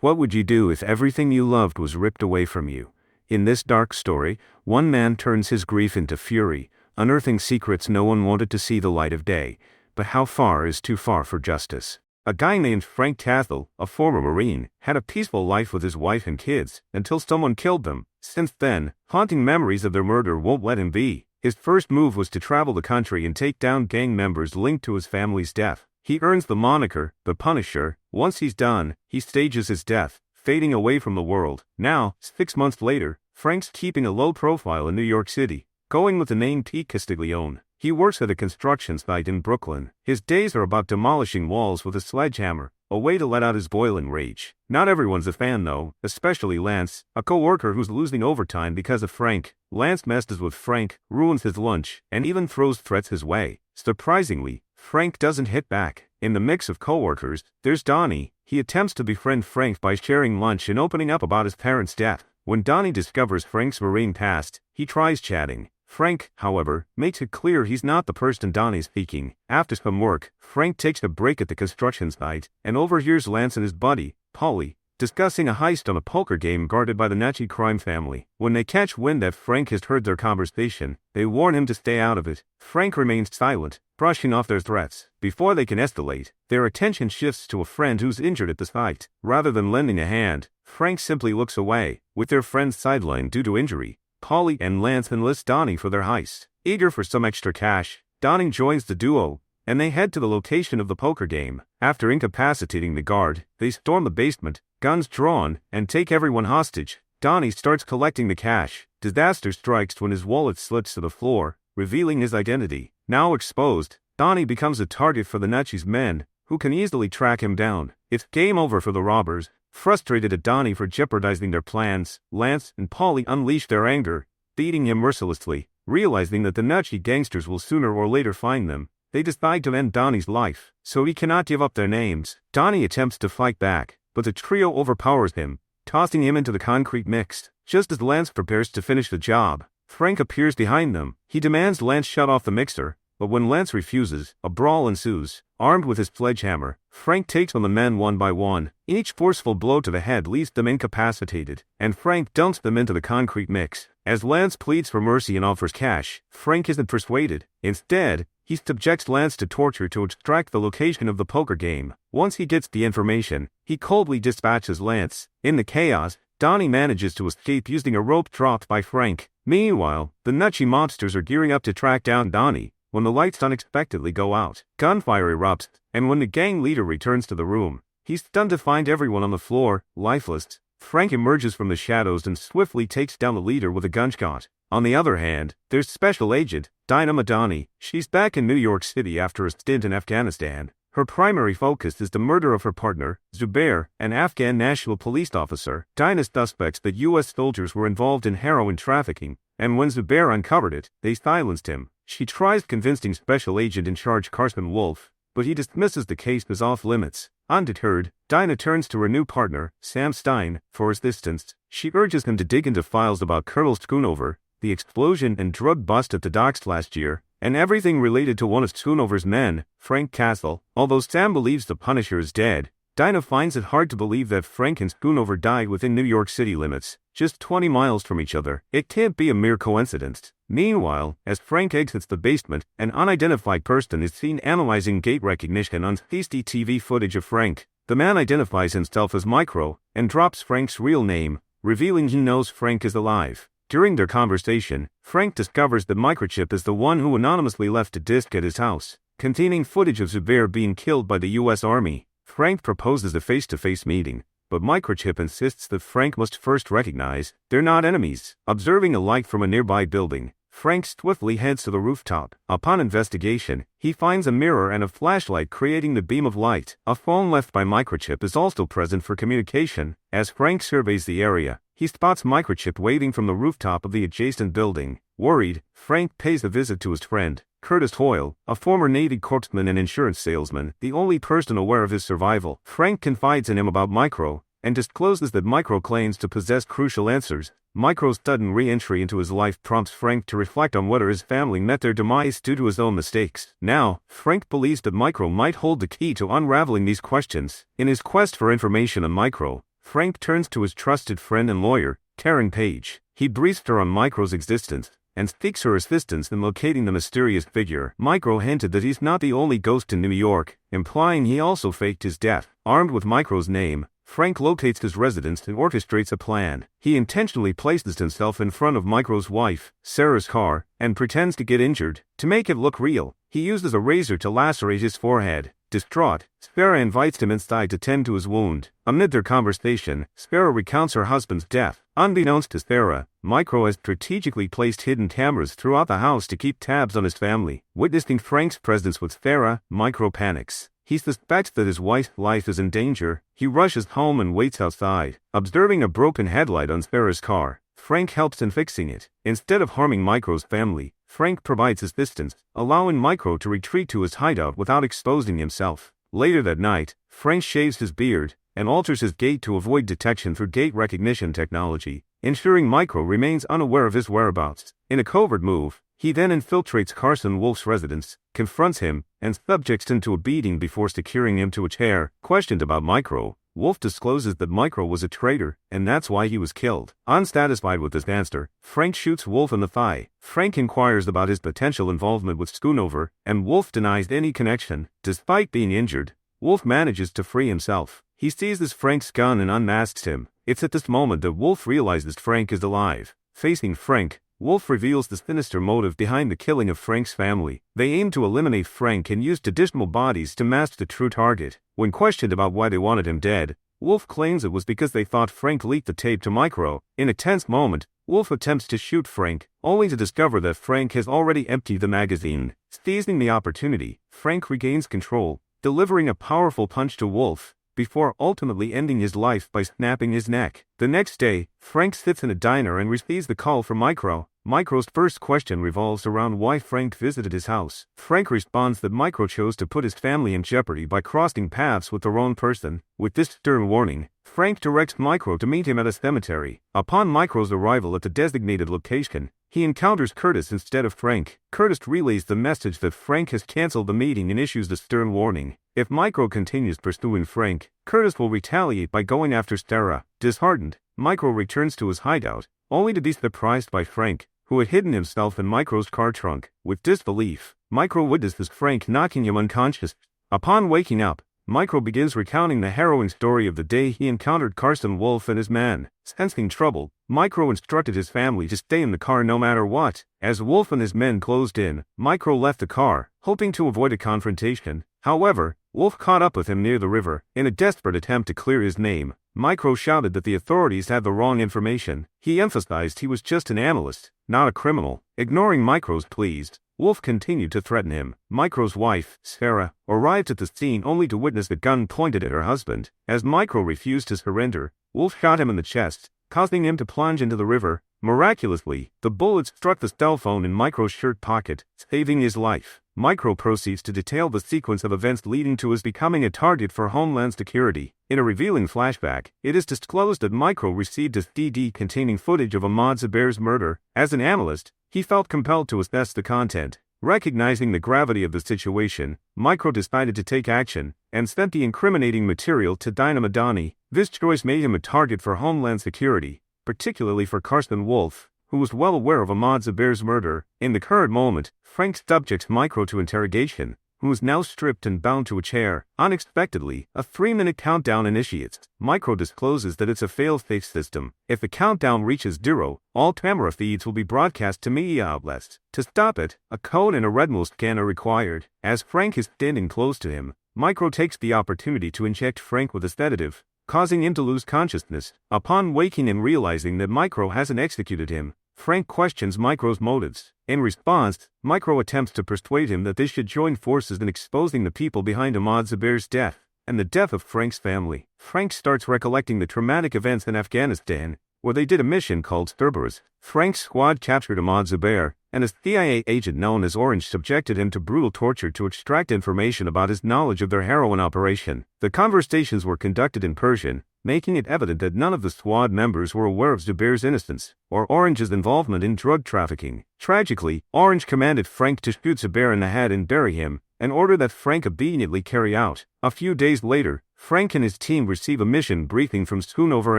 What would you do if everything you loved was ripped away from you? In this dark story, one man turns his grief into fury, unearthing secrets no one wanted to see the light of day. But how far is too far for justice? A guy named Frank Castle, a former Marine, had a peaceful life with his wife and kids, until someone killed them. Since then, haunting memories of their murder won't let him be. His first move was to travel the country and take down gang members linked to his family's death. He earns the moniker, the Punisher. Once he's done, he stages his death, fading away from the world. Now, 6 months later, Frank's keeping a low profile in New York City, going with the name T. Castiglione. He works at a construction site in Brooklyn. His days are about demolishing walls with a sledgehammer, a way to let out his boiling rage. Not everyone's a fan though, especially Lance, a co-worker who's losing overtime because of Frank. Lance messes with Frank, ruins his lunch, and even throws threats his way. Surprisingly, Frank doesn't hit back. In the mix of co-workers, there's Donnie. He attempts to befriend Frank by sharing lunch and opening up about his parents' death. When Donnie discovers Frank's Marine past, he tries chatting. Frank, however, makes it clear he's not the person Donnie's seeking. After some work, Frank takes a break at the construction site and overhears Lance and his buddy, Paulie, discussing a heist on a poker game guarded by the Nachi crime family. When they catch wind that Frank has heard their conversation, they warn him to stay out of it. Frank remains silent, brushing off their threats. Before they can escalate, their attention shifts to a friend who's injured at the site. Rather than lending a hand, Frank simply looks away. With their friends sidelined due to injury, Paulie and Lance enlist Donnie for their heist. Eager for some extra cash, Donnie joins the duo, and they head to the location of the poker game. After incapacitating the guard, they storm the basement, guns drawn, and take everyone hostage. Donnie starts collecting the cash. Disaster strikes when his wallet slips to the floor, revealing his identity. Now exposed, Donnie becomes a target for the Nachi's men, who can easily track him down. It's game over for the robbers. Frustrated at Donnie for jeopardizing their plans, Lance and Paulie unleash their anger, beating him mercilessly. Realizing that the Nachi gangsters will sooner or later find them, they decide to end Donnie's life, so he cannot give up their names. Donnie attempts to fight back, but the trio overpowers him, tossing him into the concrete mix. Just as Lance prepares to finish the job, Frank appears behind them. He demands Lance shut off the mixer, but when Lance refuses, a brawl ensues. Armed with his sledgehammer, Frank takes on the men one by one. Each forceful blow to the head leaves them incapacitated, and Frank dumps them into the concrete mix. As Lance pleads for mercy and offers cash, Frank isn't persuaded. Instead, he subjects Lance to torture to extract the location of the poker game. Once he gets the information, he coldly dispatches Lance. In the chaos, Donnie manages to escape using a rope dropped by Frank. Meanwhile, the Nachi monsters are gearing up to track down Donnie, when the lights unexpectedly go out. Gunfire erupts, and when the gang leader returns to the room, he's stunned to find everyone on the floor, lifeless. Frank emerges from the shadows and swiftly takes down the leader with a gunshot. On the other hand, there's Special Agent Dynamite Donnie. She's back in New York City after a stint in Afghanistan. Her primary focus is the murder of her partner, Zubair, an Afghan national police officer. Dinah suspects that U.S. soldiers were involved in heroin trafficking, and when Zubair uncovered it, they silenced him. She tries convincing Special Agent in charge Carson Wolf, but he dismisses the case as off limits. Undeterred, Dinah turns to her new partner, Sam Stein, for assistance. She urges him to dig into files about Colonel Schoonover, the explosion and drug bust at the docks last year, and everything related to one of Schoonover's men, Frank Castle. Although Sam believes the Punisher is dead, Dinah finds it hard to believe that Frank and Schoonover died within New York City limits, just 20 miles from each other. It can't be a mere coincidence. Meanwhile, as Frank exits the basement, an unidentified person is seen analyzing gait recognition on CCTV footage of Frank. The man identifies himself as Micro, and drops Frank's real name, revealing he knows Frank is alive. During their conversation, Frank discovers that Microchip is the one who anonymously left a disc at his house, containing footage of Zubair being killed by the U.S. Army. Frank proposes a face-to-face meeting, but Microchip insists that Frank must first recognize they're not enemies. Observing a light from a nearby building, Frank swiftly heads to the rooftop. Upon investigation, he finds a mirror and a flashlight creating the beam of light. A phone left by Microchip is also present for communication. As Frank surveys the area, he spots Microchip waving from the rooftop of the adjacent building. Worried, Frank pays a visit to his friend, Curtis Hoyle, a former Navy corpsman and insurance salesman, the only person aware of his survival. Frank confides in him about Micro, and discloses that Micro claims to possess crucial answers. Micro's sudden re-entry into his life prompts Frank to reflect on whether his family met their demise due to his own mistakes. Now, Frank believes that Micro might hold the key to unraveling these questions. In his quest for information on Micro, Frank turns to his trusted friend and lawyer, Karen Page. He briefs her on Micro's existence and seeks her assistance in locating the mysterious figure. Micro hinted that he's not the only ghost in New York, implying he also faked his death. Armed with Micro's name, Frank locates his residence and orchestrates a plan. He intentionally places himself in front of Micro's wife, Sarah's car, and pretends to get injured. To make it look real, he uses a razor to lacerate his forehead. Distraught, Sarah invites him inside to tend to his wound. Amid their conversation, Sarah recounts her husband's death. Unbeknownst to Sarah, Micro has strategically placed hidden cameras throughout the house to keep tabs on his family. Witnessing Frank's presence with Sarah, Micro panics. He suspects that his wife's life is in danger. He rushes home and waits outside. Observing a broken headlight on Sarah's car, Frank helps in fixing it. Instead of harming Micro's family, Frank provides assistance, allowing Micro to retreat to his hideout without exposing himself. Later that night, Frank shaves his beard and alters his gait to avoid detection through gait recognition technology, ensuring Micro remains unaware of his whereabouts. In a covert move, he then infiltrates Carson Wolf's residence, confronts him, and subjects him to a beating before securing him to a chair. Questioned about Micro, Wolf discloses that Micro was a traitor, and that's why he was killed. Unsatisfied with this answer, Frank shoots Wolf in the thigh. Frank inquires about his potential involvement with Schoonover, and Wolf denies any connection. Despite being injured, Wolf manages to free himself. He seizes Frank's gun and unmasks him. It's at this moment that Wolf realizes Frank is alive. Facing Frank, Wolf reveals the sinister motive behind the killing of Frank's family. They aim to eliminate Frank and used additional bodies to mask the true target. When questioned about why they wanted him dead, Wolf claims it was because they thought Frank leaked the tape to Micro. In a tense moment, Wolf attempts to shoot Frank, only to discover that Frank has already emptied the magazine. Seizing the opportunity, Frank regains control, delivering a powerful punch to Wolf, before ultimately ending his life by snapping his neck. The next day, Frank sits in a diner and receives the call from Micro. Micro's first question revolves around why Frank visited his house. Frank responds that Micro chose to put his family in jeopardy by crossing paths with the wrong person. With this stern warning, Frank directs Micro to meet him at a cemetery. Upon Micro's arrival at the designated location, he encounters Curtis instead of Frank. Curtis relays the message that Frank has canceled the meeting and issues the stern warning. If Micro continues pursuing Frank, Curtis will retaliate by going after Sarah. Disheartened, Micro returns to his hideout, only to be surprised by Frank, who had hidden himself in Micro's car trunk. With disbelief, Micro witnesses Frank knocking him unconscious. Upon waking up, Micro begins recounting the harrowing story of the day he encountered Carson Wolf and his man. Sensing trouble, Micro instructed his family to stay in the car no matter what. As Wolf and his men closed in, Micro left the car, hoping to avoid a confrontation. However, Wolf caught up with him near the river. In a desperate attempt to clear his name, Micro shouted that the authorities had the wrong information. He emphasized he was just an analyst, not a criminal. Ignoring Micro's pleas, Wolf continued to threaten him. Micro's wife, Sarah, arrived at the scene only to witness a gun pointed at her husband. As Micro refused to surrender, Wolf shot him in the chest, causing him to plunge into the river. Miraculously, the bullet struck the cell phone in Micro's shirt pocket, saving his life. Micro proceeds to detail the sequence of events leading to his becoming a target for Homeland Security. In a revealing flashback, it is disclosed that Micro received a CD containing footage of Ahmad Zubair's murder. As an analyst, he felt compelled to assess the content. Recognizing the gravity of the situation, Micro decided to take action, and sent the incriminating material to Dinah Madani. This choice made him a target for Homeland Security, particularly for Carson Wolf, who was well aware of Ahmad Zubair's murder. In the current moment, Frank subjects Micro to interrogation, who is now stripped and bound to a chair. Unexpectedly, a 3-minute countdown initiates. Micro discloses that it's a fail-safe system. If the countdown reaches 0, all camera feeds will be broadcast to media outlets. To stop it, a code and a retinal scan are required. As Frank is standing close to him, Micro takes the opportunity to inject Frank with a sedative, causing him to lose consciousness. Upon waking and realizing that Micro hasn't executed him, Frank questions Micro's motives. In response, Micro attempts to persuade him that they should join forces in exposing the people behind Ahmad Zubair's death, and the death of Frank's family. Frank starts recollecting the traumatic events in Afghanistan, where they did a mission called Cerberus. Frank's squad captured Ahmad Zubair, and a CIA agent known as Orange subjected him to brutal torture to extract information about his knowledge of their heroin operation. The conversations were conducted in Persian, making it evident that none of the squad members were aware of Zubair's innocence, or Orange's involvement in drug trafficking. Tragically, Orange commanded Frank to shoot Zubair in the head and bury him, an order that Frank obediently carried out. A few days later, Frank and his team receive a mission briefing from Schoonover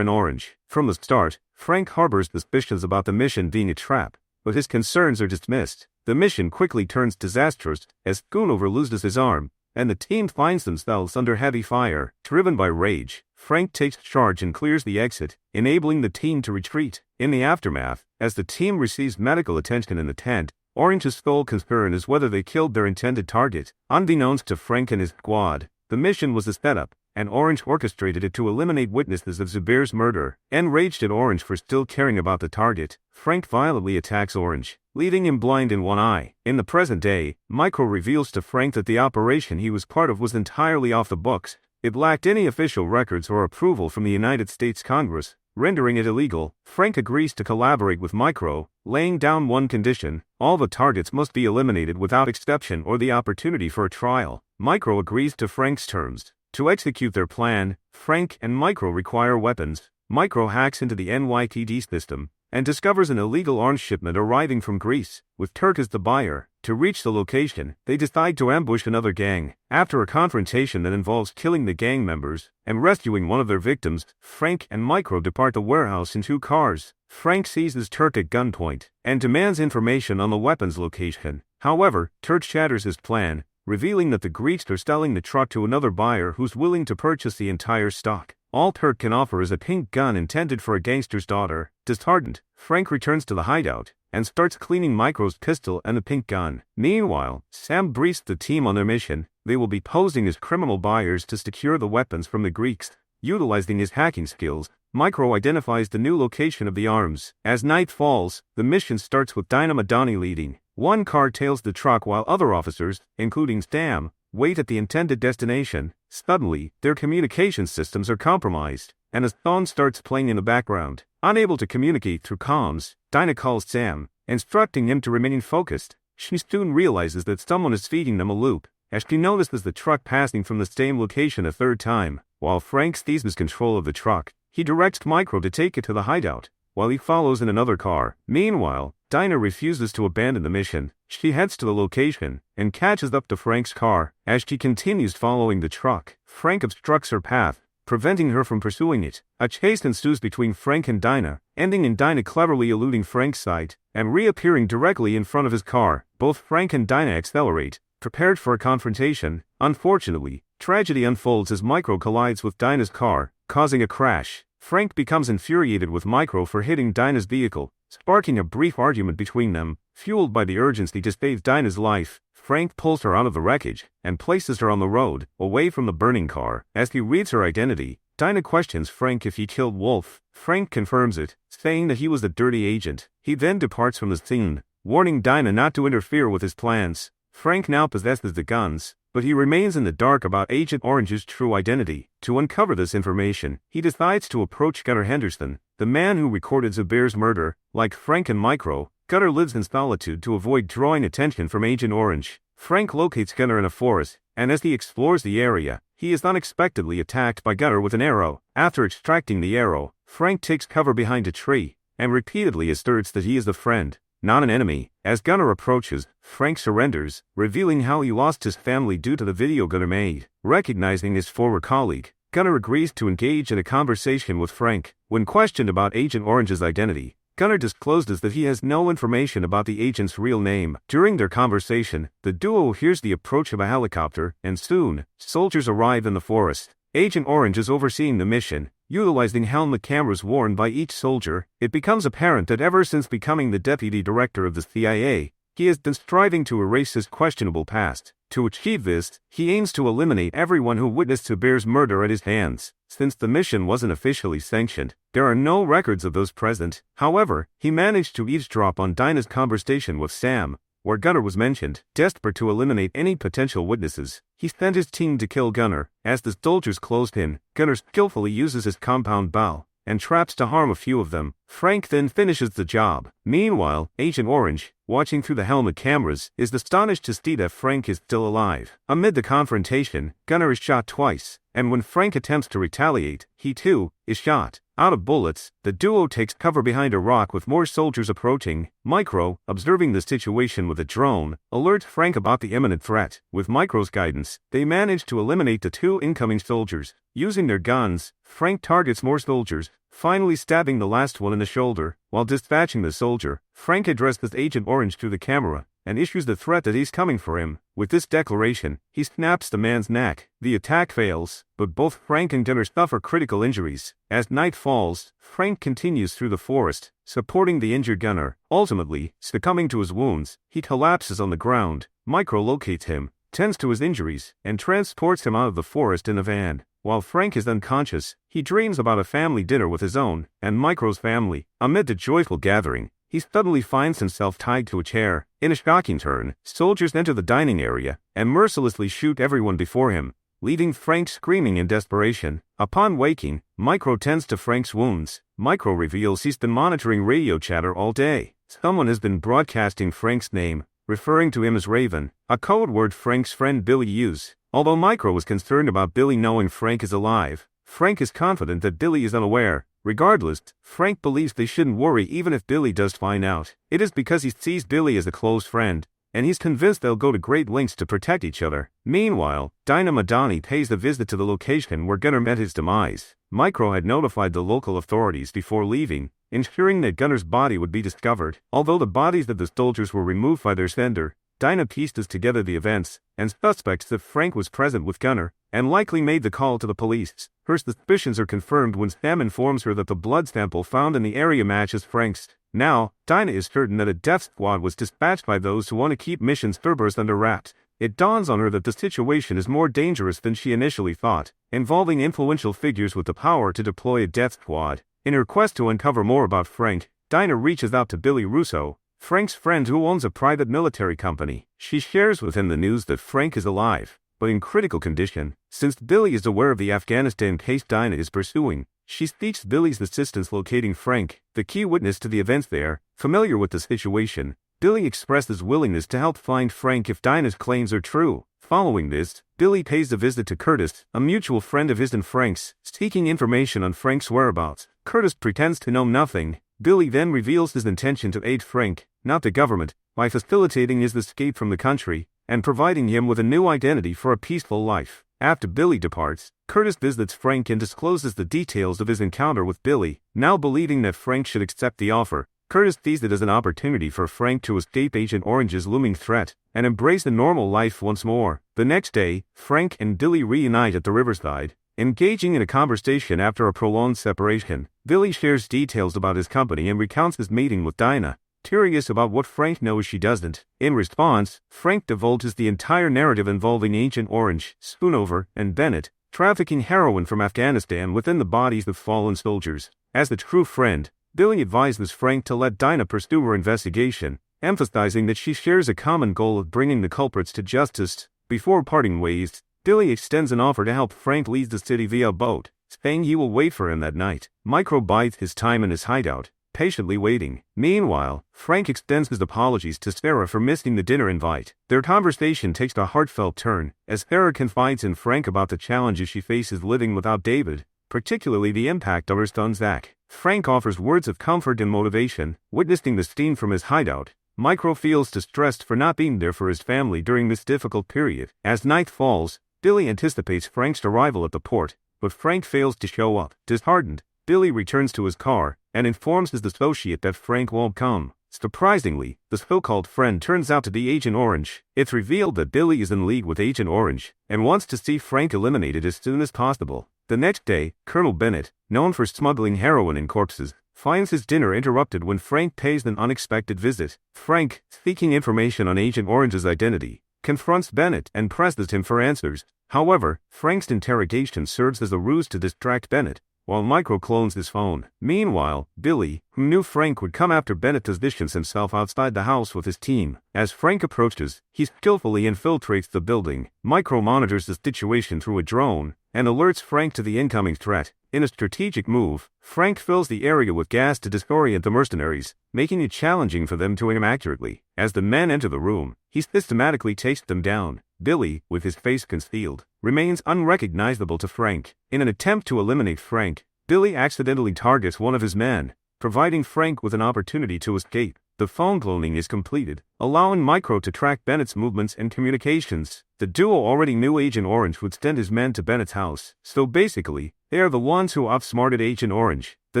and Orange. From the start, Frank harbors suspicions about the mission being a trap, but his concerns are dismissed. The mission quickly turns disastrous as Schoonover loses his arm, and the team finds themselves under heavy fire. Driven by rage, Frank takes charge and clears the exit, enabling the team to retreat. In the aftermath, as the team receives medical attention in the tent, Orange's sole concern is whether they killed their intended target. Unbeknownst to Frank and his squad, the mission was a setup, and Orange orchestrated it to eliminate witnesses of Zubair's murder. Enraged at Orange for still caring about the target, Frank violently attacks Orange, leaving him blind in one eye. In the present day, Micro reveals to Frank that the operation he was part of was entirely off the books. It lacked any official records or approval from the United States Congress, rendering it illegal. Frank agrees to collaborate with Micro, laying down one condition: all the targets must be eliminated without exception or the opportunity for a trial. Micro agrees to Frank's terms. To execute their plan, Frank and Micro require weapons. Micro hacks into the NYPD system and discovers an illegal arms shipment arriving from Greece, with Turk as the buyer. To reach the location, they decide to ambush another gang. After a confrontation that involves killing the gang members and rescuing one of their victims, Frank and Micro depart the warehouse in 2 cars. Frank seizes Turk at gunpoint and demands information on the weapon's location. However, Turk shatters his plan, revealing that the Greeks are selling the truck to another buyer who's willing to purchase the entire stock. All Turk can offer is a pink gun intended for a gangster's daughter. Disheartened, Frank returns to the hideout and starts cleaning Micro's pistol and the pink gun. Meanwhile, Sam briefs the team on their mission. They will be posing as criminal buyers to secure the weapons from the Greeks. Utilizing his hacking skills, Micro identifies the new location of the arms. As night falls, the mission starts with Dinah Madani leading. One car tails the truck while other officers, including Sam, wait at the intended destination. Suddenly, their communication systems are compromised, and a song starts playing in the background. Unable to communicate through comms, Dinah calls Sam, instructing him to remain focused. She soon realizes that someone is feeding them a loop, as she notices the truck passing from the same location a 3rd time. While Frank seizes control of the truck, he directs Micro to take it to the hideout, while he follows in another car. Meanwhile, Dinah refuses to abandon the mission. She heads to the location and catches up to Frank's car. As she continues following the truck, Frank obstructs her path, preventing her from pursuing it. A chase ensues between Frank and Dinah, ending in Dinah cleverly eluding Frank's sight and reappearing directly in front of his car. Both Frank and Dinah accelerate, prepared for a confrontation. Unfortunately, tragedy unfolds as Micro collides with Dinah's car, causing a crash. Frank becomes infuriated with Micro for hitting Dinah's vehicle, sparking a brief argument between them. Fueled by the urgency to save Dinah's life, Frank pulls her out of the wreckage and places her on the road, away from the burning car. As he reads her identity, Dinah questions Frank if he killed Wolf. Frank confirms it, saying that he was a dirty agent. He then departs from the scene, warning Dinah not to interfere with his plans. Frank now possesses the guns, but he remains in the dark about Agent Orange's true identity. To uncover this information, he decides to approach Gunnar Henderson, the man who recorded Zubair's murder. Like Frank and Micro, Gunnar lives in solitude to avoid drawing attention from Agent Orange. Frank locates Gunnar in a forest, and as he explores the area, he is unexpectedly attacked by Gunnar with an arrow. After extracting the arrow, Frank takes cover behind a tree, and repeatedly asserts that he is a friend, not an enemy. As Gunnar approaches, Frank surrenders, revealing how he lost his family due to the video Gunnar made. Recognizing his former colleague, Gunnar agrees to engage in a conversation with Frank. When questioned about Agent Orange's identity, Gunnar discloses that he has no information about the agent's real name. During their conversation, the duo hears the approach of a helicopter, and soon, soldiers arrive in the forest. Agent Orange is overseeing the mission, utilizing helmet cameras worn by each soldier. It becomes apparent that ever since becoming the deputy director of the CIA, he has been striving to erase his questionable past. To achieve this, he aims to eliminate everyone who witnessed Zubair's murder at his hands. Since the mission wasn't officially sanctioned, there are no records of those present. However, he managed to eavesdrop on Dinah's conversation with Sam, where Gunnar was mentioned. Desperate to eliminate any potential witnesses, he sent his team to kill Gunnar. As the soldiers closed in, Gunnar skillfully uses his compound bow and traps to harm a few of them. Frank then finishes the job. Meanwhile, Agent Orange, watching through the helmet cameras, is astonished to see that Frank is still alive. Amid the confrontation, Gunnar is shot twice, and when Frank attempts to retaliate, he too is shot. Out of bullets, the duo takes cover behind a rock with more soldiers approaching. Micro, observing the situation with a drone, alerts Frank about the imminent threat. With Micro's guidance, they manage to eliminate the 2 incoming soldiers. Using their guns, Frank targets more soldiers, finally stabbing the last one in the shoulder. While dispatching the soldier, Frank addresses Agent Orange through the camera and issues the threat that he's coming for him. With this declaration, he snaps the man's neck. The attack fails, but both Frank and Gunner suffer critical injuries. As night falls, Frank continues through the forest, supporting the injured Gunner. Ultimately, succumbing to his wounds, he collapses on the ground. Micro locates him, tends to his injuries, and transports him out of the forest in a van. While Frank is unconscious, he dreams about a family dinner with his own and Micro's family. Amid the joyful gathering, he suddenly finds himself tied to a chair. In a shocking turn, soldiers enter the dining area and mercilessly shoot everyone before him, leaving Frank screaming in desperation. Upon waking, Micro tends to Frank's wounds. Micro reveals he's been monitoring radio chatter all day. Someone has been broadcasting Frank's name, referring to him as Raven, a code word Frank's friend Billy used. Although Micro is concerned about Billy knowing Frank is alive, Frank is confident that Billy is unaware. Regardless, Frank believes they shouldn't worry even if Billy does find out. It is because he sees Billy as a close friend, and he's convinced they'll go to great lengths to protect each other. Meanwhile, Dinah Madani pays a visit to the location where Gunner met his demise. Micro had notified the local authorities before leaving, ensuring that Gunner's body would be discovered. Although the bodies of the soldiers were removed by their sender, Dinah pieces together the events and suspects that Frank was present with Gunner and likely made the call to the police. Her suspicions are confirmed when Sam informs her that the blood sample found in the area matches Frank's. Now, Dinah is certain that a death squad was dispatched by those who want to keep mission Cerberus under wraps. It dawns on her that the situation is more dangerous than she initially thought, involving influential figures with the power to deploy a death squad. In her quest to uncover more about Frank, Dinah reaches out to Billy Russo, Frank's friend who owns a private military company. She shares with him the news that Frank is alive, but in critical condition. Since Billy is aware of the Afghanistan case Dinah is pursuing, she seeks Billy's assistance locating Frank, the key witness to the events there. Familiar with the situation, Billy expresses willingness to help find Frank if Dinah's claims are true. Following this, Billy pays a visit to Curtis, a mutual friend of his and Frank's, seeking information on Frank's whereabouts. Curtis pretends to know nothing. Billy then reveals his intention to aid Frank, not the government, by facilitating his escape from the country and providing him with a new identity for a peaceful life. After Billy departs, Curtis visits Frank and discloses the details of his encounter with Billy. Now believing that Frank should accept the offer, Curtis sees it as an opportunity for Frank to escape Agent Orange's looming threat and embrace a normal life once more. The next day, Frank and Billy reunite at the riverside, engaging in a conversation after a prolonged separation. Billy shares details about his company and recounts his meeting with Dinah, curious about what Frank knows she doesn't. In response, Frank divulges the entire narrative involving Agent Orange, Spoonover, and Bennett, trafficking heroin from Afghanistan within the bodies of fallen soldiers. As the true friend, Billy advises Frank to let Dinah pursue her investigation, emphasizing that she shares a common goal of bringing the culprits to justice. Before parting ways, Billy extends an offer to help Frank leave the city via boat, saying he will wait for him that night. Micro bides his time in his hideout, patiently waiting. Meanwhile, Frank extends his apologies to Sarah for missing the dinner invite. Their conversation takes a heartfelt turn, as Sarah confides in Frank about the challenges she faces living without David, particularly the impact of her son Zach. Frank offers words of comfort and motivation. Witnessing the scene from his hideout, Micro feels distressed for not being there for his family during this difficult period. As night falls, Billy anticipates Frank's arrival at the port, but Frank fails to show up. Disheartened, Billy returns to his car and informs his associate that Frank won't come. Surprisingly, the so-called friend turns out to be Agent Orange. It's revealed that Billy is in league with Agent Orange and wants to see Frank eliminated as soon as possible. The next day, Colonel Bennett, known for smuggling heroin and corpses, finds his dinner interrupted when Frank pays an unexpected visit. Frank, seeking information on Agent Orange's identity, confronts Bennett and presses him for answers. However, Frank's interrogation serves as a ruse to distract Bennett, while Micro clones his phone. Meanwhile, Billy, who knew Frank would come after Bennett, positions himself outside the house with his team. As Frank approaches, he skillfully infiltrates the building. Micro monitors the situation through a drone and alerts Frank to the incoming threat. In a strategic move, Frank fills the area with gas to disorient the mercenaries, making it challenging for them to aim accurately. As the men enter the room, he systematically takes them down. Billy, with his face concealed, remains unrecognizable to Frank. In an attempt to eliminate Frank, Billy accidentally targets one of his men, providing Frank with an opportunity to escape. The phone cloning is completed, allowing Micro to track Bennett's movements and communications. The duo already knew Agent Orange would send his men to Bennett's house, so basically, they are the ones who outsmarted Agent Orange. The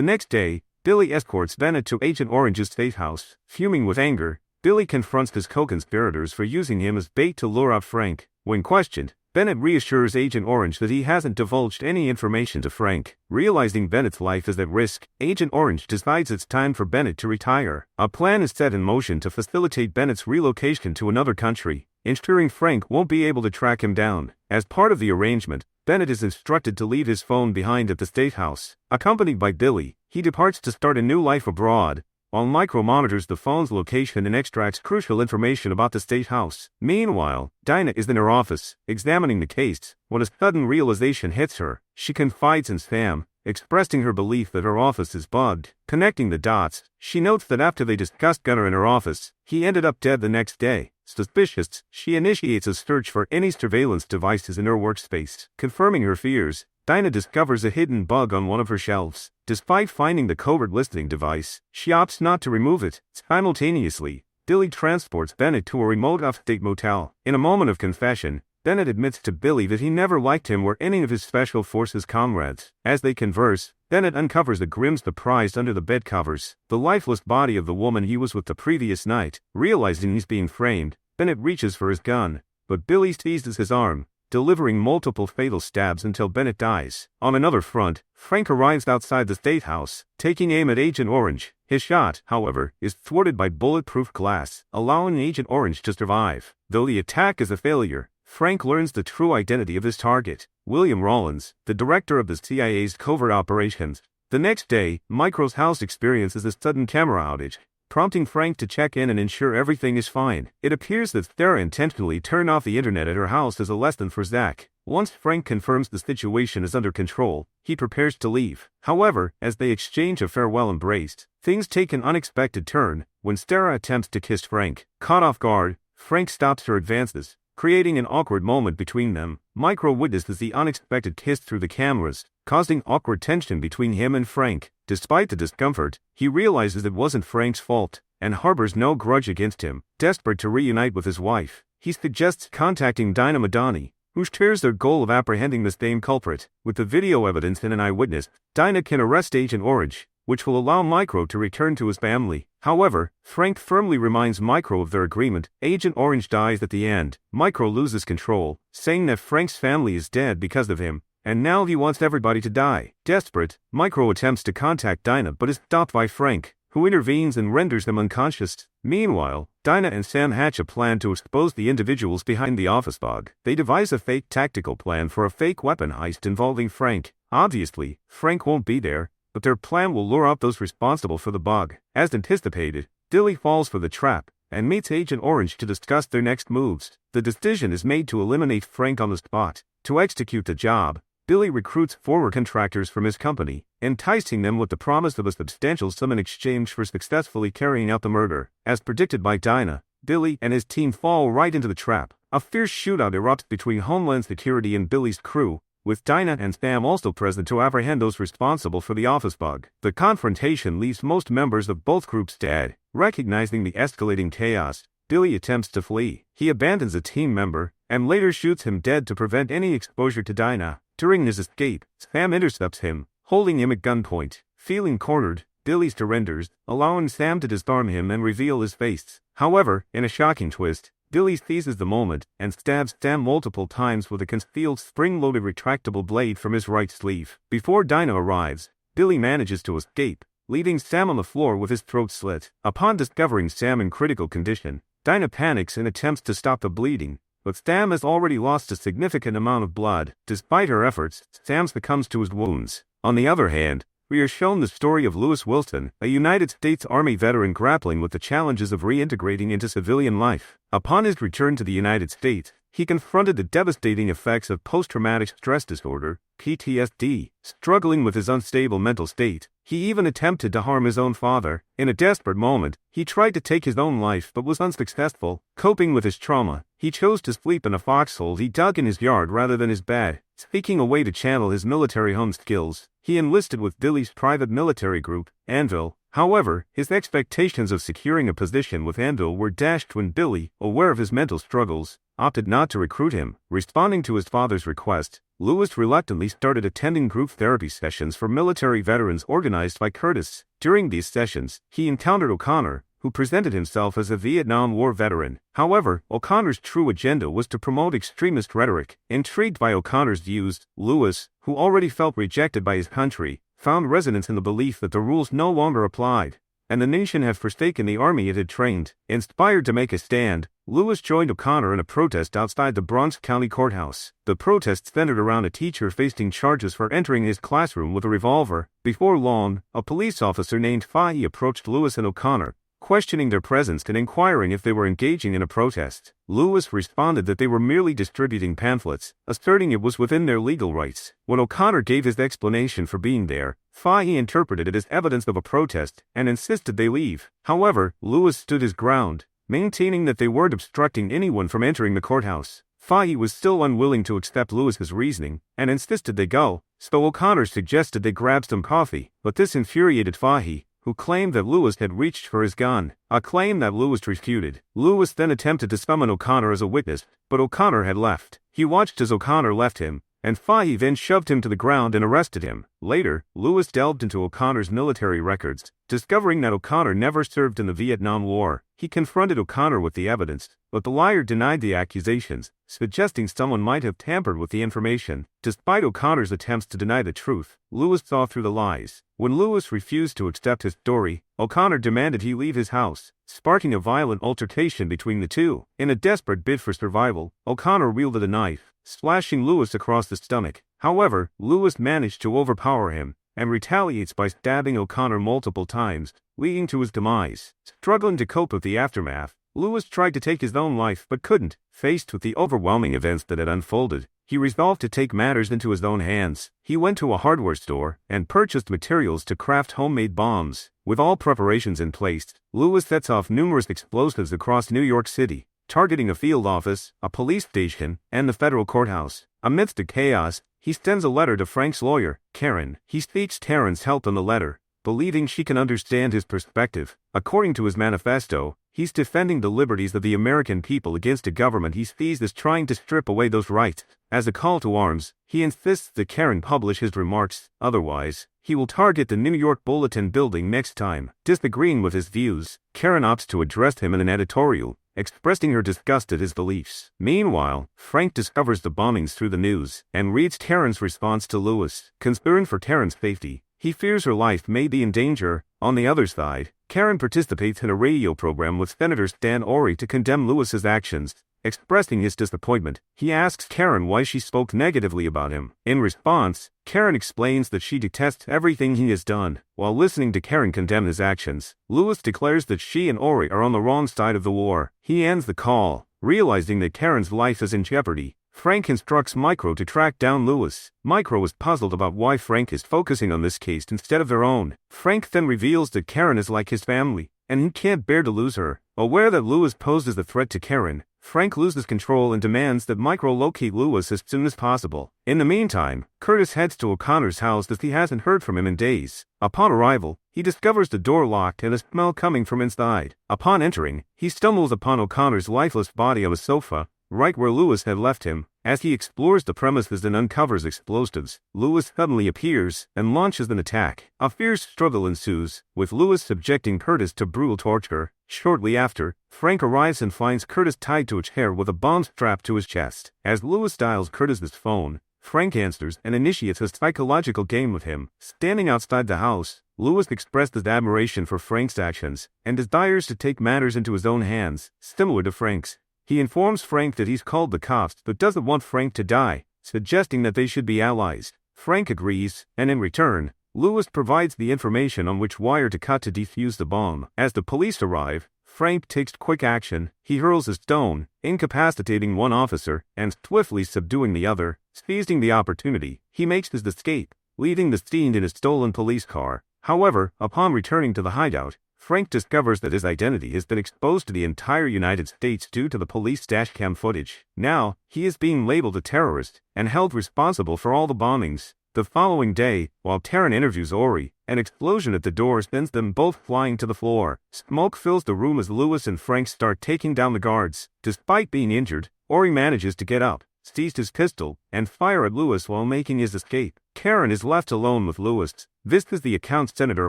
next day, Billy escorts Bennett to Agent Orange's safe house. Fuming with anger, Billy confronts his co-conspirators for using him as bait to lure out Frank. When questioned, Bennett reassures Agent Orange that he hasn't divulged any information to Frank. Realizing Bennett's life is at risk, Agent Orange decides it's time for Bennett to retire. A plan is set in motion to facilitate Bennett's relocation to another country, ensuring Frank won't be able to track him down. As part of the arrangement, Bennett is instructed to leave his phone behind at the State House. Accompanied by Billy, he departs to start a new life abroad, while Micro monitors the phone's location and extracts crucial information about the State House. Meanwhile, Dinah is in her office, examining the case, when a sudden realization hits her. She confides in Sam, expressing her belief that her office is bugged. Connecting the dots, she notes that after they discussed Gunnar in her office, he ended up dead the next day. Suspicious, she initiates a search for any surveillance devices in her workspace. Confirming her fears, Dinah discovers a hidden bug on one of her shelves. Despite finding the covert listening device, she opts not to remove it. Simultaneously, Billy transports Bennett to a remote upstate motel. In a moment of confession, Bennett admits to Billy that he never liked him or any of his Special Forces comrades. As they converse, Bennett uncovers the grim surprise under the bed covers, the lifeless body of the woman he was with the previous night. Realizing he's being framed, Bennett reaches for his gun, but Billy seizes his arm, delivering multiple fatal stabs until Bennett dies. On another front, Frank arrives outside the State House, taking aim at Agent Orange. His shot, however, is thwarted by bulletproof glass, allowing Agent Orange to survive. Though the attack is a failure, Frank learns the true identity of his target, William Rawlins, the director of the CIA's covert operations. The next day, Micro's house experiences a sudden camera outage, prompting Frank to check in and ensure everything is fine. It appears that Sarah intentionally turned off the internet at her house as a lesson for Zach. Once Frank confirms the situation is under control, he prepares to leave. However, as they exchange a farewell embrace, things take an unexpected turn when Sarah attempts to kiss Frank. Caught off guard, Frank stops her advances, creating an awkward moment between them. Micro witnesses the unexpected kiss through the cameras, causing awkward tension between him and Frank. Despite the discomfort, he realizes it wasn't Frank's fault, and harbors no grudge against him. Desperate to reunite with his wife, he suggests contacting Dinah Madani, who shares their goal of apprehending the same culprit. With the video evidence and an eyewitness, Dinah can arrest Agent Orange, which will allow Micro to return to his family. However, Frank firmly reminds Micro of their agreement. Agent Orange dies at the end. Micro loses control, saying that Frank's family is dead because of him, and now he wants everybody to die. Desperate, Micro attempts to contact Dinah but is stopped by Frank, who intervenes and renders them unconscious. Meanwhile, Dinah and Sam hatch a plan to expose the individuals behind the office bug. They devise a fake tactical plan for a fake weapon heist involving Frank. Obviously, Frank won't be there, but their plan will lure out those responsible for the bug. As anticipated, Billy falls for the trap and meets Agent Orange to discuss their next moves. The decision is made to eliminate Frank on the spot. To execute the job, Billy recruits former contractors from his company, enticing them with the promise of a substantial sum in exchange for successfully carrying out the murder. As predicted by Dinah, Billy and his team fall right into the trap. A fierce shootout erupts between Homeland Security and Billy's crew, with Dinah and Sam also present to apprehend those responsible for the office bug. The confrontation leaves most members of both groups dead. Recognizing the escalating chaos, Billy attempts to flee. He abandons a team member, and later shoots him dead to prevent any exposure to Dinah. During his escape, Sam intercepts him, holding him at gunpoint. Feeling cornered, Billy surrenders, allowing Sam to disarm him and reveal his face. However, in a shocking twist, Billy seizes the moment and stabs Sam multiple times with a concealed spring-loaded retractable blade from his right sleeve. Before Dinah arrives, Billy manages to escape, leaving Sam on the floor with his throat slit. Upon discovering Sam in critical condition, Dinah panics and attempts to stop the bleeding, but Sam has already lost a significant amount of blood. Despite her efforts, Sam succumbs to his wounds. On the other hand, we are shown the story of Lewis Wilson, a United States Army veteran grappling with the challenges of reintegrating into civilian life. Upon his return to the United States, he confronted the devastating effects of post-traumatic stress disorder, PTSD. Struggling with his unstable mental state, he even attempted to harm his own father. In a desperate moment, he tried to take his own life but was unsuccessful. Coping with his trauma, he chose to sleep in a foxhole he dug in his yard rather than his bed. Seeking a way to channel his military-honed skills, he enlisted with Billy's private military group, Anvil. However, his expectations of securing a position with Anvil were dashed when Billy, aware of his mental struggles, opted not to recruit him. Responding to his father's request, Lewis reluctantly started attending group therapy sessions for military veterans organized by Curtis. During these sessions, he encountered O'Connor, who presented himself as a Vietnam War veteran. However, O'Connor's true agenda was to promote extremist rhetoric. Intrigued by O'Connor's views, Lewis, who already felt rejected by his country, found resonance in the belief that the rules no longer applied, and the nation had forsaken the army it had trained. Inspired to make a stand, Lewis joined O'Connor in a protest outside the Bronx County Courthouse. The protest centered around a teacher facing charges for entering his classroom with a revolver. Before long, a police officer named Fahey approached Lewis and O'Connor, questioning their presence and inquiring if they were engaging in a protest. Lewis responded that they were merely distributing pamphlets, asserting it was within their legal rights. When O'Connor gave his explanation for being there, Fahey interpreted it as evidence of a protest and insisted they leave. However, Lewis stood his ground, maintaining that they weren't obstructing anyone from entering the courthouse. Fahey was still unwilling to accept Lewis's reasoning and insisted they go, so O'Connor suggested they grab some coffee, but this infuriated Fahey, who claimed that Lewis had reached for his gun, a claim that Lewis refuted. Lewis then attempted to summon O'Connor as a witness, but O'Connor had left. He watched as O'Connor left him, and Fahey then shoved him to the ground and arrested him. Later, Lewis delved into O'Connor's military records, discovering that O'Connor never served in the Vietnam War. He confronted O'Connor with the evidence, but the liar denied the accusations, suggesting someone might have tampered with the information. Despite O'Connor's attempts to deny the truth, Lewis saw through the lies. When Lewis refused to accept his story, O'Connor demanded he leave his house, sparking a violent altercation between the two. In a desperate bid for survival, O'Connor wielded a knife, slashing Lewis across the stomach. However, Lewis managed to overpower him, and retaliates by stabbing O'Connor multiple times, leading to his demise. Struggling to cope with the aftermath, Lewis tried to take his own life but couldn't. Faced with the overwhelming events that had unfolded, he resolved to take matters into his own hands. He went to a hardware store and purchased materials to craft homemade bombs. With all preparations in place, Lewis sets off numerous explosives across New York City, targeting a field office, a police station, and the federal courthouse. Amidst the chaos, he sends a letter to Frank's lawyer, Karen. He seeks Karen's help in the letter, believing she can understand his perspective. According to his manifesto, he's defending the liberties of the American people against a government he sees as trying to strip away those rights. As a call to arms, he insists that Karen publish his remarks, otherwise, he will target the New York Bulletin building next time. Disagreeing with his views, Karen opts to address him in an editorial, expressing her disgust at his beliefs. Meanwhile, Frank discovers the bombings through the news and reads Karen's response to Lewis. Concerned for Karen's safety, he fears her life may be in danger. On the other side, Karen participates in a radio program with Senator Stan Ory to condemn Lewis's actions. Expressing his disappointment, he asks Karen why she spoke negatively about him. In response, Karen explains that she detests everything he has done. While listening to Karen condemn his actions, Lewis declares that she and Ory are on the wrong side of the war. He ends the call, realizing that Karen's life is in jeopardy. Frank instructs Micro to track down Lewis. Micro is puzzled about why Frank is focusing on this case instead of their own. Frank then reveals that Karen is like his family, and he can't bear to lose her. Aware that Lewis poses a threat to Karen, Frank loses control and demands that Micro locate Lewis as soon as possible. In the meantime, Curtis heads to O'Connor's house as he hasn't heard from him in days. Upon arrival, he discovers the door locked and a smell coming from inside. Upon entering, he stumbles upon O'Connor's lifeless body on a sofa, right where Lewis had left him. As he explores the premises and uncovers explosives, Lewis suddenly appears and launches an attack. A fierce struggle ensues, with Lewis subjecting Curtis to brutal torture. Shortly after, Frank arrives and finds Curtis tied to a chair with a bomb strapped to his chest. As Lewis dials Curtis's phone, Frank answers and initiates a psychological game with him. Standing outside the house, Lewis expressed his admiration for Frank's actions and desires to take matters into his own hands, similar to Frank's. He informs Frank that he's called the cops but doesn't want Frank to die, suggesting that they should be allies. Frank agrees, and in return, Lewis provides the information on which wire to cut to defuse the bomb. As the police arrive, Frank takes quick action. He hurls a stone, incapacitating one officer and swiftly subduing the other. Seizing the opportunity, he makes his escape, leaving the scene in a stolen police car. However, upon returning to the hideout, Frank discovers that his identity has been exposed to the entire United States due to the police dashcam footage. Now, he is being labeled a terrorist and held responsible for all the bombings. The following day, while Taryn interviews Ori, an explosion at the door sends them both flying to the floor. Smoke fills the room as Lewis and Frank start taking down the guards. Despite being injured, Ori manages to get up, seized his pistol, and fire at Lewis while making his escape. Karen is left alone with Lewis. This is the account Senator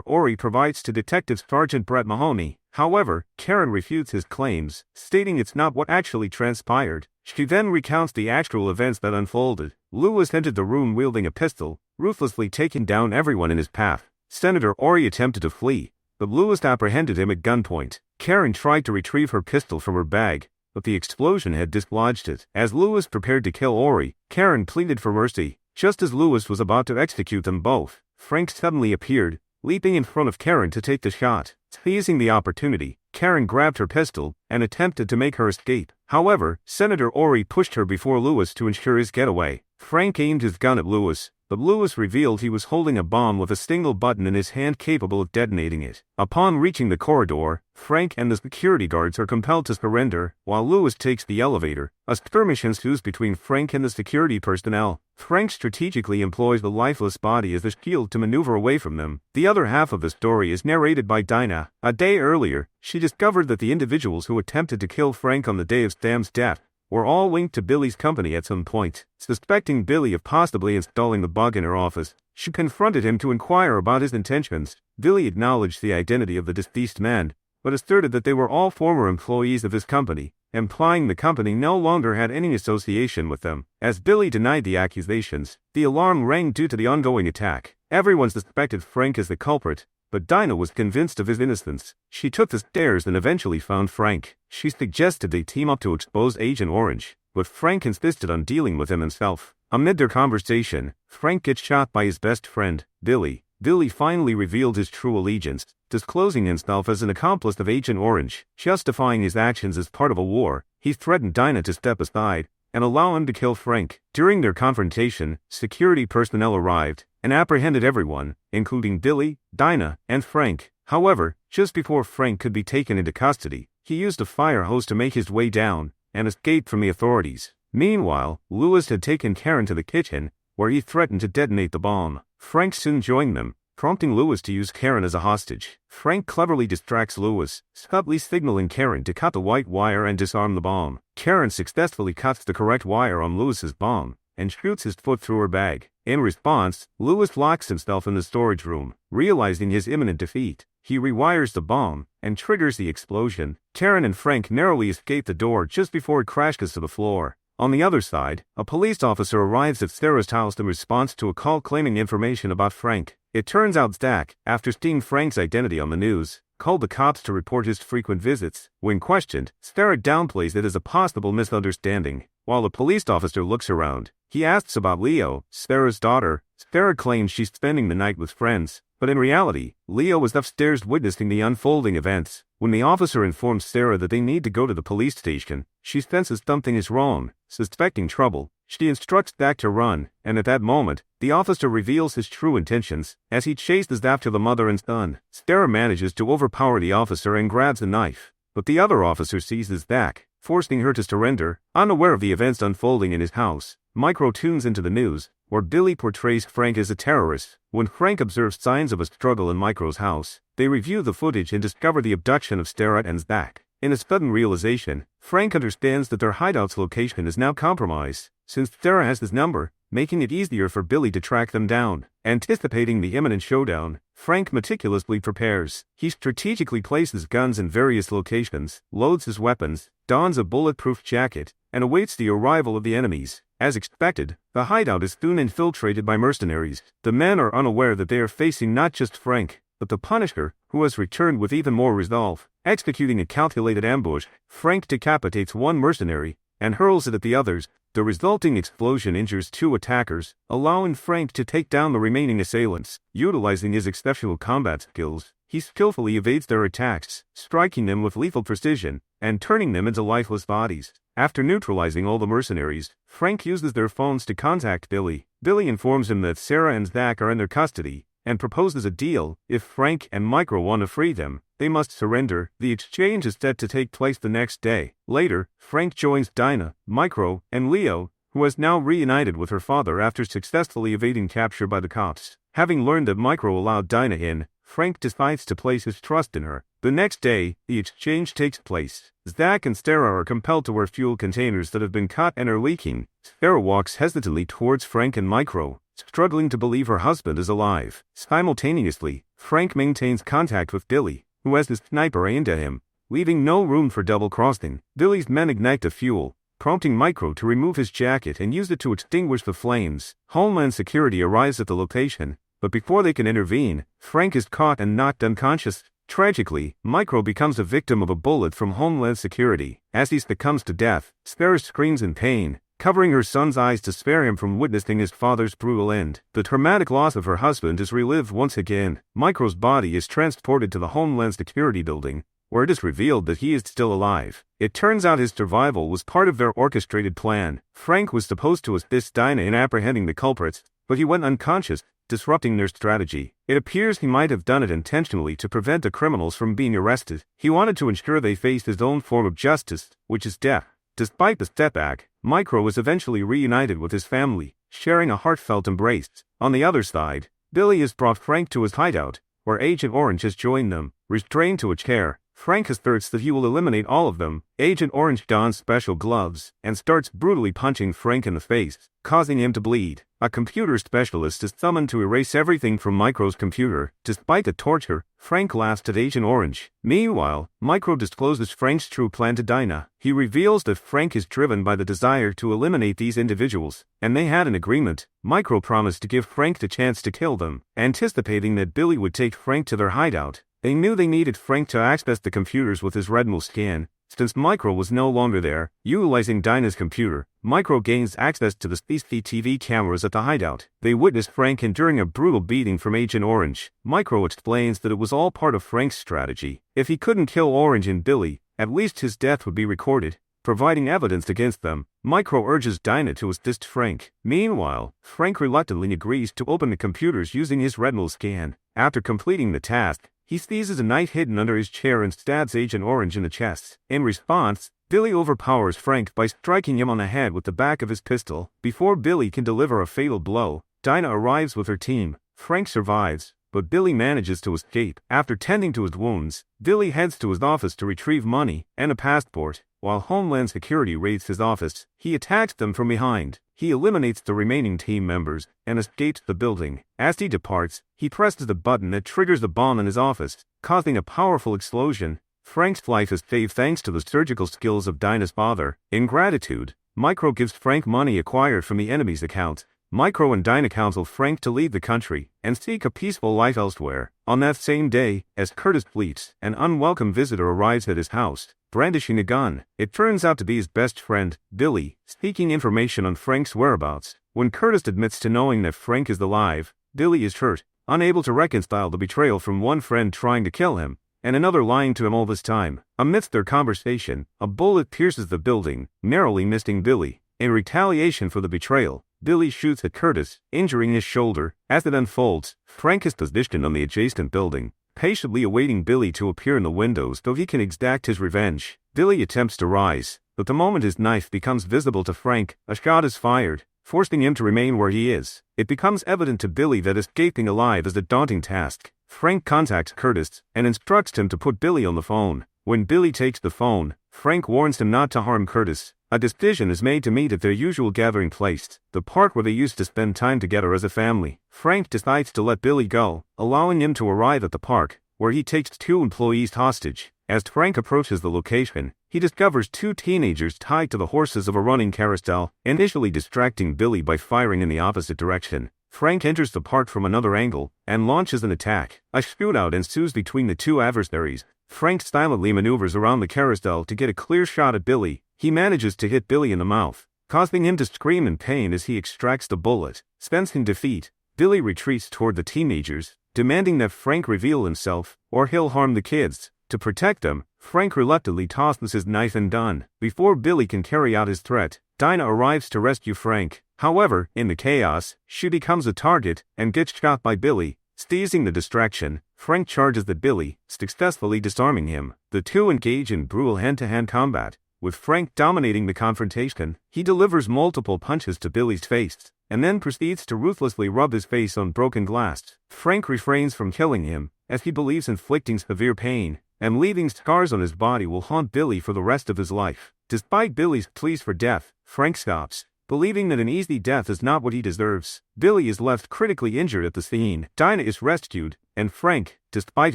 Ori provides to Detective Sergeant Brett Mahoney. However, Karen refutes his claims, stating it's not what actually transpired. She then recounts the actual events that unfolded. Lewis entered the room wielding a pistol, ruthlessly taking down everyone in his path. Senator Ori attempted to flee, but Lewis apprehended him at gunpoint. Karen tried to retrieve her pistol from her bag, but the explosion had dislodged it. As Lewis prepared to kill Ori, Karen pleaded for mercy. Just as Lewis was about to execute them both, Frank suddenly appeared, leaping in front of Karen to take the shot. Seizing the opportunity, Karen grabbed her pistol and attempted to make her escape. However, Senator Ori pushed her before Lewis to ensure his getaway. Frank aimed his gun at Lewis, but Lewis revealed he was holding a bomb with a single button in his hand capable of detonating it. Upon reaching the corridor, Frank and the security guards are compelled to surrender, while Lewis takes the elevator. A skirmish ensues between Frank and the security personnel. Frank strategically employs the lifeless body as a shield to maneuver away from them. The other half of the story is narrated by Dinah. A day earlier, she discovered that the individuals who attempted to kill Frank on the day of Sam's death were all linked to Billy's company at some point. Suspecting Billy of possibly installing the bug in her office, she confronted him to inquire about his intentions. Billy acknowledged the identity of the deceased man, but asserted that they were all former employees of his company, implying the company no longer had any association with them. As Billy denied the accusations, the alarm rang due to the ongoing attack. Everyone suspected Frank as the culprit, but Dinah was convinced of his innocence. She took the stairs and eventually found Frank. She suggested they team up to expose Agent Orange, but Frank insisted on dealing with him himself. Amid their conversation, Frank gets shot by his best friend, Billy. Billy finally revealed his true allegiance, disclosing himself as an accomplice of Agent Orange. Justifying his actions as part of a war, he threatened Dinah to step aside and allow him to kill Frank. During their confrontation, security personnel arrived and apprehended everyone, including Billy, Dinah, and Frank. However, just before Frank could be taken into custody, he used a fire hose to make his way down and escaped from the authorities. Meanwhile, Lewis had taken Karen to the kitchen, where he threatened to detonate the bomb. Frank soon joined them, prompting Lewis to use Karen as a hostage. Frank cleverly distracts Lewis, subtly signaling Karen to cut the white wire and disarm the bomb. Karen successfully cuts the correct wire on Lewis's bomb and shoots his foot through her bag. In response, Lewis locks himself in the storage room. Realizing his imminent defeat, he rewires the bomb and triggers the explosion. Karen and Frank narrowly escape the door just before it crashes to the floor. On the other side, a police officer arrives at Sarah's house in response to a call claiming information about Frank. It turns out Zach, after seeing Frank's identity on the news, called the cops to report his frequent visits. When questioned, Sarah downplays it as a possible misunderstanding. While the police officer looks around, he asks about Leo, Sarah's daughter. Sarah claims she's spending the night with friends, but in reality, Leo was upstairs witnessing the unfolding events. When the officer informs Sarah that they need to go to the police station, she senses something is wrong. Suspecting trouble, she instructs Zach to run, and at that moment, the officer reveals his true intentions as he chases after the mother and son. Sarah manages to overpower the officer and grabs a knife, but the other officer seizes Zach, forcing her to surrender. Unaware of the events unfolding in his house, Micro tunes into the news, where Billy portrays Frank as a terrorist. When Frank observes signs of a struggle in Micro's house, they review the footage and discover the abduction of Sarah and Zach. In a sudden realization, Frank understands that their hideout's location is now compromised, since Sarah has his number, making it easier for Billy to track them down. Anticipating the imminent showdown, Frank meticulously prepares. He strategically places guns in various locations, loads his weapons, dons a bulletproof jacket, and awaits the arrival of the enemies. As expected, the hideout is soon infiltrated by mercenaries. The men are unaware that they are facing not just Frank, but the Punisher, who has returned with even more resolve. Executing a calculated ambush, Frank decapitates one mercenary and hurls it at the others. The resulting explosion injures two attackers, allowing Frank to take down the remaining assailants. Utilizing his exceptional combat skills, he skillfully evades their attacks, striking them with lethal precision and turning them into lifeless bodies. After neutralizing all the mercenaries, Frank uses their phones to contact Billy. Billy informs him that Sarah and Zach are in their custody, and proposes a deal. If Frank and Micro want to free them, they must surrender. The exchange is set to take place the next day. Later, Frank joins Dinah, Micro, and Leo, who has now reunited with her father after successfully evading capture by the cops. Having learned that Micro allowed Dinah in, Frank decides to place his trust in her. The next day, the exchange takes place. Zach and Sarah are compelled to wear fuel containers that have been cut and are leaking. Sarah walks hesitantly towards Frank and Micro, struggling to believe her husband is alive. Simultaneously, Frank maintains contact with Billy, who has his sniper aimed at him, leaving no room for double-crossing. Billy's men ignite the fuel, prompting Micro to remove his jacket and use it to extinguish the flames. Homeland Security arrives at the location, but before they can intervene, Frank is caught and knocked unconscious. Tragically, Micro becomes a victim of a bullet from Homeland Security. As he succumbs to death, Sarah screams in pain, covering her son's eyes to spare him from witnessing his father's brutal end. The traumatic loss of her husband is relived once again. Micro's body is transported to the Homeland Security building, where it is revealed that he is still alive. It turns out his survival was part of their orchestrated plan. Frank was supposed to assist Dinah in apprehending the culprits, but he went unconscious, disrupting their strategy. It appears he might have done it intentionally to prevent the criminals from being arrested. He wanted to ensure they faced his own form of justice, which is death. Despite the setback, Micro was eventually reunited with his family, sharing a heartfelt embrace. On the other side, Billy has brought Frank to his hideout, where Agent Orange has joined them. Restrained to a chair, Frank asserts that he will eliminate all of them. Agent Orange dons special gloves and starts brutally punching Frank in the face, causing him to bleed. A computer specialist is summoned to erase everything from Micro's computer. Despite the torture, Frank laughs at Agent Orange. Meanwhile, Micro discloses Frank's true plan to Dinah. He reveals that Frank is driven by the desire to eliminate these individuals, and they had an agreement. Micro promised to give Frank the chance to kill them. Anticipating that Billy would take Frank to their hideout, they knew they needed Frank to access the computers with his retinal scan. Since Micro was no longer there, utilizing Dinah's computer, Micro gains access to the CCTV cameras at the hideout. They witness Frank enduring a brutal beating from Agent Orange. Micro explains that it was all part of Frank's strategy. If he couldn't kill Orange and Billy, at least his death would be recorded, providing evidence against them. Micro urges Dinah to assist Frank. Meanwhile, Frank reluctantly agrees to open the computers using his retinal scan. After completing the task, he seizes a knife hidden under his chair and stabs Agent Orange in the chest. In response, Billy overpowers Frank by striking him on the head with the back of his pistol. Before Billy can deliver a fatal blow, Dinah arrives with her team. Frank survives, but Billy manages to escape. After tending to his wounds, Billy heads to his office to retrieve money and a passport. While Homeland Security raids his office, he attacks them from behind. He eliminates the remaining team members and escapes the building. As he departs, he presses the button that triggers the bomb in his office, causing a powerful explosion. Frank's life is saved thanks to the surgical skills of Dinah's father. In gratitude, Micro gives Frank money acquired from the enemy's account. Micro and Dinah counsel Frank to leave the country and seek a peaceful life elsewhere. On that same day, as Curtis flees, an unwelcome visitor arrives at his house, brandishing a gun. It turns out to be his best friend, Billy, seeking information on Frank's whereabouts. When Curtis admits to knowing that Frank is alive, Billy is hurt, unable to reconcile the betrayal from one friend trying to kill him, and another lying to him all this time. Amidst their conversation, a bullet pierces the building, narrowly missing Billy. In retaliation for the betrayal, Billy shoots at Curtis, injuring his shoulder. As it unfolds, Frank is positioned on the adjacent building, patiently awaiting Billy to appear in the windows so he can exact his revenge. Billy attempts to rise, but the moment his knife becomes visible to Frank, a shot is fired, forcing him to remain where he is. It becomes evident to Billy that escaping alive is a daunting task. Frank contacts Curtis and instructs him to put Billy on the phone. When Billy takes the phone, Frank warns him not to harm Curtis. A decision is made to meet at their usual gathering place, the park where they used to spend time together as a family. Frank decides to let Billy go, allowing him to arrive at the park, where he takes 2 employees hostage. As Frank approaches the location, he discovers 2 teenagers tied to the horses of a running carousel, initially distracting Billy by firing in the opposite direction. Frank enters the park from another angle and launches an attack. A shootout ensues between the 2 adversaries. Frank silently maneuvers around the carousel to get a clear shot at Billy. He manages to hit Billy in the mouth, causing him to scream in pain as he extracts the bullet. Sensing defeat, Billy retreats toward the teenagers, demanding that Frank reveal himself, or he'll harm the kids. To protect them, Frank reluctantly tosses his knife and gun. Before Billy can carry out his threat, Dinah arrives to rescue Frank. However, in the chaos, she becomes a target and gets shot by Billy. Seizing the distraction, Frank charges at Billy, successfully disarming him. The two engage in brutal hand-to-hand combat. With Frank dominating the confrontation, he delivers multiple punches to Billy's face, and then proceeds to ruthlessly rub his face on broken glass. Frank refrains from killing him, as he believes inflicting severe pain and leaving scars on his body will haunt Billy for the rest of his life. Despite Billy's pleas for death, Frank stops, believing that an easy death is not what he deserves. Billy is left critically injured at the scene. Dinah is rescued, and Frank, despite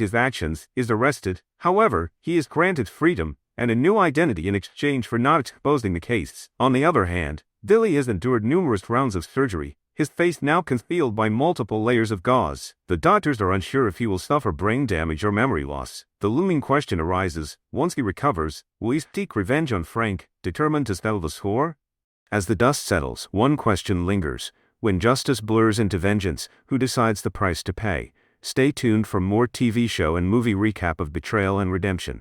his actions, is arrested. However, he is granted freedom and a new identity in exchange for not exposing the case. On the other hand, Billy has endured numerous rounds of surgery, his face now concealed by multiple layers of gauze. The doctors are unsure if he will suffer brain damage or memory loss. The looming question arises, once he recovers, will he seek revenge on Frank, determined to settle the score? As the dust settles, one question lingers. When justice blurs into vengeance, who decides the price to pay? Stay tuned for more TV show and movie recap of Betrayal and Redemption.